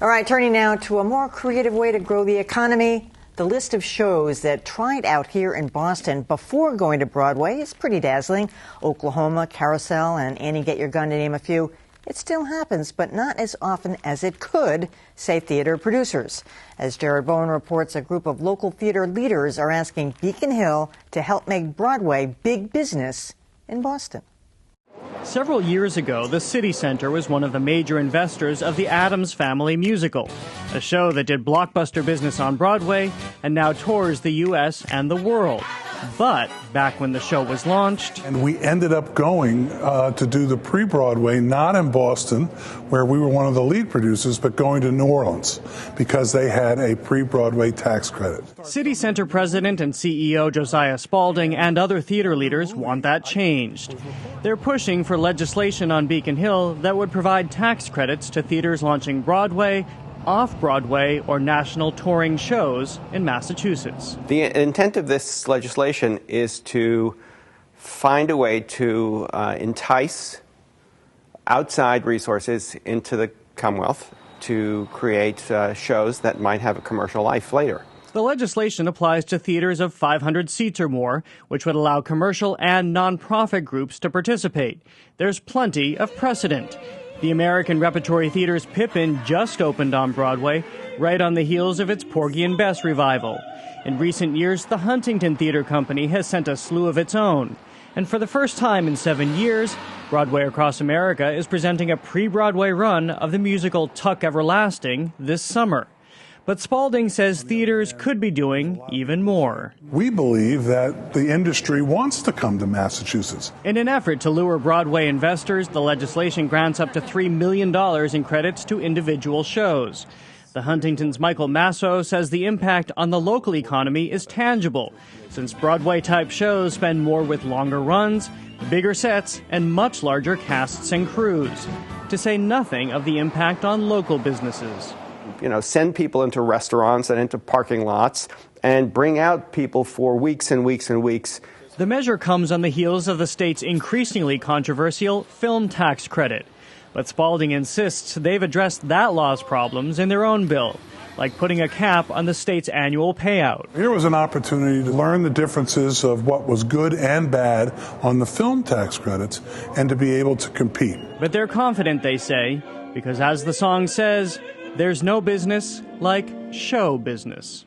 All right, turning now to a more creative way to grow the economy. The list of shows that tried out here in Boston before going to Broadway is pretty dazzling. Oklahoma, Carousel, and Annie Get Your Gun, to name a few. It still happens, but not as often as it could, say theater producers. As Jared Bowen reports, a group of local theater leaders are asking Beacon Hill to help make Broadway big business in Boston. Several years ago, the City Center was one of the major investors of the Addams Family musical, a show that did blockbuster business on Broadway and now tours the U.S. and the world. But back when the show was launched... And we ended up going to do the pre-Broadway, not in Boston, where we were one of the lead producers, but going to New Orleans, because they had a pre-Broadway tax credit. City Center President and CEO Josiah Spalding and other theater leaders want that changed. They're pushing for legislation on Beacon Hill that would provide tax credits to theaters launching Broadway, off-Broadway, or national touring shows in Massachusetts. The intent of this legislation is to find a way to entice outside resources into the Commonwealth to create shows that might have a commercial life later. The legislation applies to theaters of 500 seats or more, which would allow commercial and nonprofit groups to participate. There's plenty of precedent. The American Repertory Theater's Pippin just opened on Broadway, right on the heels of its Porgy and Bess revival. In recent years, the Huntington Theater Company has sent a slew of its own. And for the first time in 7 years, Broadway Across America is presenting a pre-Broadway run of the musical Tuck Everlasting this summer. But Spalding says theaters could be doing even more. We believe that the industry wants to come to Massachusetts. In an effort to lure Broadway investors, the legislation grants up to $3 million in credits to individual shows. The Huntington's Michael Masso says the impact on the local economy is tangible, since Broadway-type shows spend more with longer runs, bigger sets, and much larger casts and crews, to say nothing of the impact on local businesses. Send people into restaurants and into parking lots and bring out people for weeks and weeks and weeks. The measure comes on the heels of the state's increasingly controversial film tax credit. But Spalding insists they've addressed that law's problems in their own bill, like putting a cap on the state's annual payout. Here was an opportunity to learn the differences of what was good and bad on the film tax credits and to be able to compete. But they're confident, they say, because as the song says, there's no business like show business.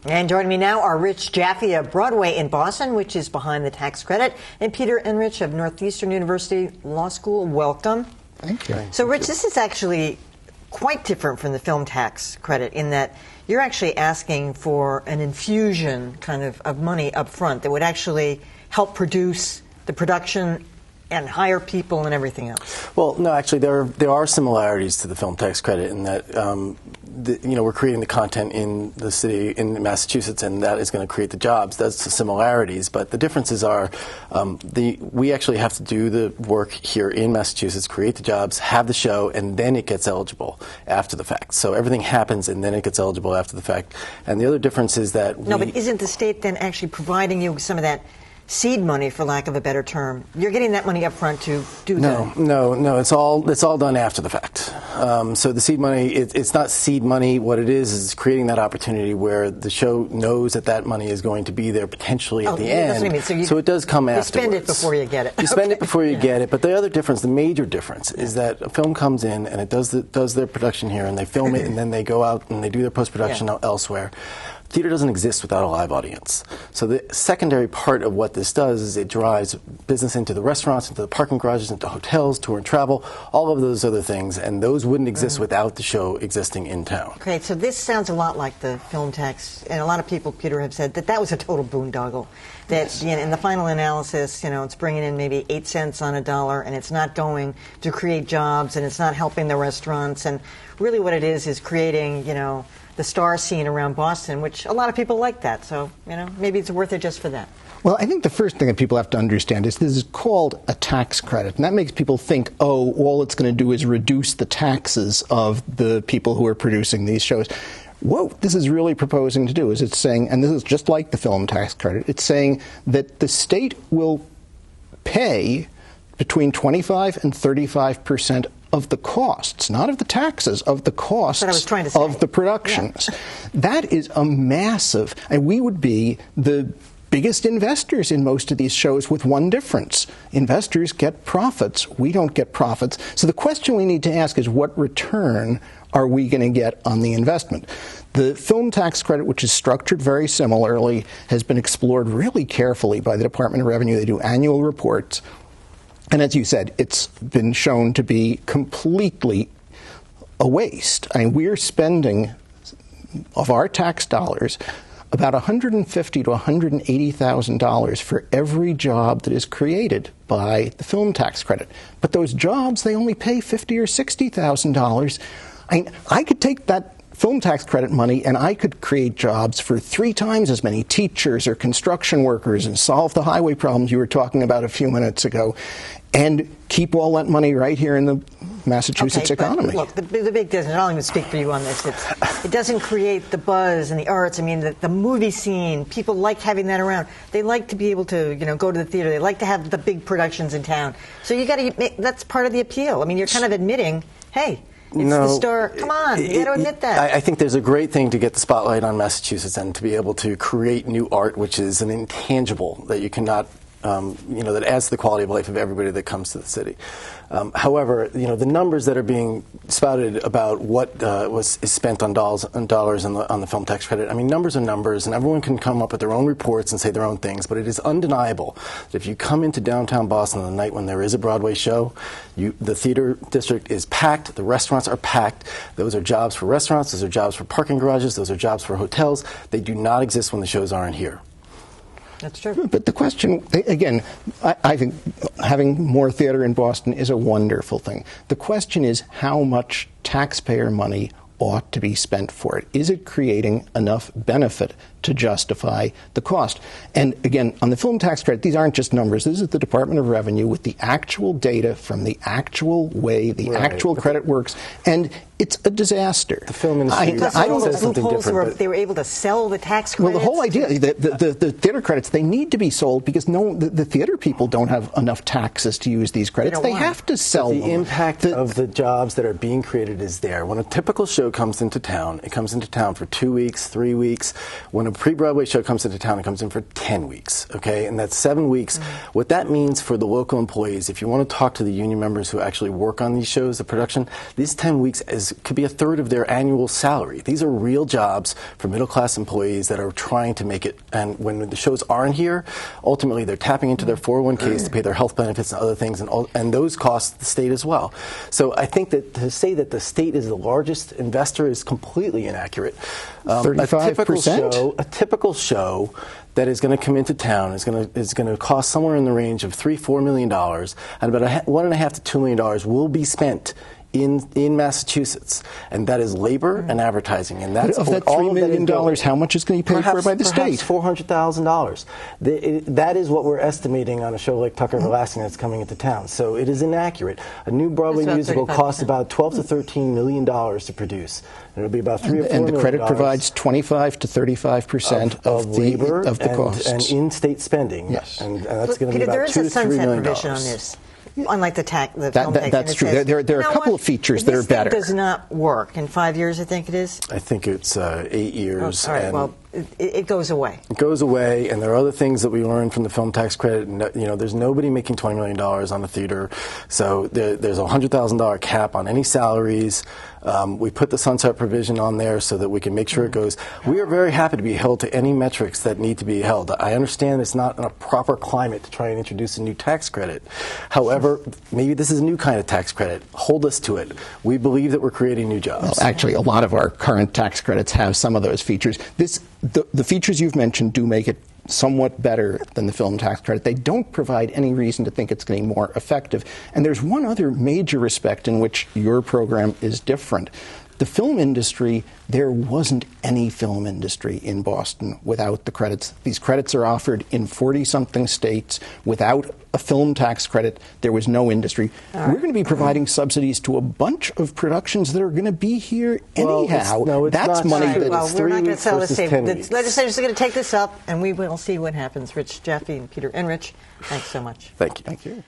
And joining me now are Rich Jaffe of Broadway in Boston, which is behind the tax credit, and Peter Enrich of Northeastern University Law School. Welcome. Thank you. So, Rich, this is actually quite different from the film tax credit in that you're actually asking for an infusion of money up front that would actually help produce the production and hire people and everything else. Well, no, actually, there are similarities to the film tax credit in that we're creating the content in the city in Massachusetts, and that is going to create the jobs. That's the similarities, but the differences are we actually have to do the work here in Massachusetts, create the jobs, have the show, and then it gets eligible after the fact. So everything happens, and then it gets eligible after the fact. And the other difference is that but isn't the state then actually providing you some of that seed money, for lack of a better term? You're getting that money up front to do that. No. It's all done after the fact. So the seed money, it's not seed money. What it is creating that opportunity where the show knows that money is going to be there potentially at the end. That's what I mean. So it does come afterwards. You spend it before you get it. You spend it before you get it. But the other difference, the major difference, is that a film comes in and it does their production here, and they film it, and then they go out and they do their post-production elsewhere. Theater doesn't exist without a live audience. So the secondary part of what this does is it drives business into the restaurants, into the parking garages, into hotels, tour and travel, all of those other things, and those wouldn't exist without the show existing in town. Okay, so this sounds a lot like the film tax, and a lot of people, Peter, have said that was a total boondoggle. That in the final analysis, it's bringing in maybe 8 cents on a dollar, and it's not going to create jobs, and it's not helping the restaurants, and really what it is creating, the star scene around Boston, which a lot of people like that. So, maybe it's worth it just for that. Well, I think the first thing that people have to understand is this is called a tax credit. And that makes people think, all it's going to do is reduce the taxes of the people who are producing these shows. What this is really proposing to do is it's saying, and this is just like the film tax credit, it's saying that the state will pay between 25 and 35% of the costs, not of the taxes, of the costs of the productions. Yeah. That is a massive, and we would be the biggest investors in most of these shows with one difference. Investors get profits. We don't get profits. So the question we need to ask is, what return are we going to get on the investment? The film tax credit, which is structured very similarly, has been explored really carefully by the Department of Revenue. They do annual reports. And as you said, it's been shown to be completely a waste. I mean, we're spending, of our tax dollars, about $150,000 to $180,000 for every job that is created by the film tax credit. But those jobs, they only pay $50,000 or $60,000. I could take that film tax credit money and I could create jobs for 3 times as many teachers or construction workers and solve the highway problems you were talking about a few minutes ago, and keep all that money right here in the Massachusetts economy. Look, the big difference, I don't even speak for you on this, it doesn't create the buzz and the arts. I mean, the movie scene, people like having that around. They like to be able to, go to the theater. They like to have the big productions in town. So you got to, that's part of the appeal. I mean, you're kind of admitting, hey, it's the star. Come on, you got to admit that. I think there's a great thing to get the spotlight on Massachusetts and to be able to create new art, which is an intangible that you cannot, that adds to the quality of life of everybody that comes to the city. However, the numbers that are being spouted about what is spent on dollars on the film tax credit, I mean, numbers are numbers, and everyone can come up with their own reports and say their own things, but it is undeniable that if you come into downtown Boston on the night when there is a Broadway show, the theater district is packed, the restaurants are packed. Those are jobs for restaurants, those are jobs for parking garages, those are jobs for hotels. They do not exist when the shows aren't here. That's true. But the question, again, I think having more theater in Boston is a wonderful thing. The question is how much taxpayer money ought to be spent for it. Is it creating enough benefit to justify the cost? And again, on the film tax credit, these aren't just numbers. This is the Department of Revenue with the actual data from the actual way the actual credit works, and it's a disaster. The film industry I don't know something different. They were able to sell the tax credits. Well, the whole idea, the theater credits, they need to be sold because the theater people don't have enough taxes to use these credits. They have to sell them. The impact of the jobs that are being created is there. When a typical show comes into town, it comes into town for 2 weeks, 3 weeks. When a pre-Broadway show comes into town, it comes in for 10 weeks, okay? And that's 7 weeks. What that means for the local employees, if you want to talk to the union members who actually work on these shows, the production, these 10 weeks could be a third of their annual salary. These are real jobs for middle-class employees that are trying to make it. And when the shows aren't here, ultimately they're tapping into their 401ks to pay their health benefits and other things, and those cost the state as well. So I think that to say that the state is the largest investor is completely inaccurate. 35%? A typical show that is going to come into town is going to cost somewhere in the range of $3-4 million, and about $1.5 to $2 million will be spent in Massachuthets, and that is labor and advertising, and that's of that $3 million. How much is going to be paid for by the state? $400,000. That is what we're estimating on a show like Tucker Everlasting that's coming into town. So it is inaccurate. A new Broadway musical costs about $12 to $13 million to produce, and it'll be about $3 or $4 million. And the credit provides 25 to 35% of labor of the costs and in-state spending. Yes, and that's going to be about $2 to $3 million. There is a sunset provision on this. Unlike the film tax. That's true. There are a couple of features that are better. This does not work. In 5 years, I think it is? I think it's 8 years. Oh, all right, well, it goes away. It goes away, and there are other things that we learned from the film tax credit. And, there's nobody making $20 million on the theater, so there's a $100,000 cap on any salaries. We put the sunset provision on there so that we can make sure it goes. We are very happy to be held to any metrics that need to be held. I understand it's not in a proper climate to try and introduce a new tax credit. However, maybe this is a new kind of tax credit. Hold us to it. We believe that we're creating new jobs. Well, actually, a lot of our current tax credits have some of those features. The features you've mentioned do make it somewhat better than the film tax credit. They don't provide any reason to think it's getting more effective. And there's one other major respect in which your program is different. The film industry, there wasn't any film industry in Boston without the credits. These credits are offered in 40-something states. Without a film tax credit, there was no industry. We're going to be providing subsidies to a bunch of productions that are going to be here anyhow. That's money that we're not going to sell this. The legislators are going to take this up, and we will see what happens. Rich Jaffe and Peter Enrich, thanks so much. Thank you. Thank you.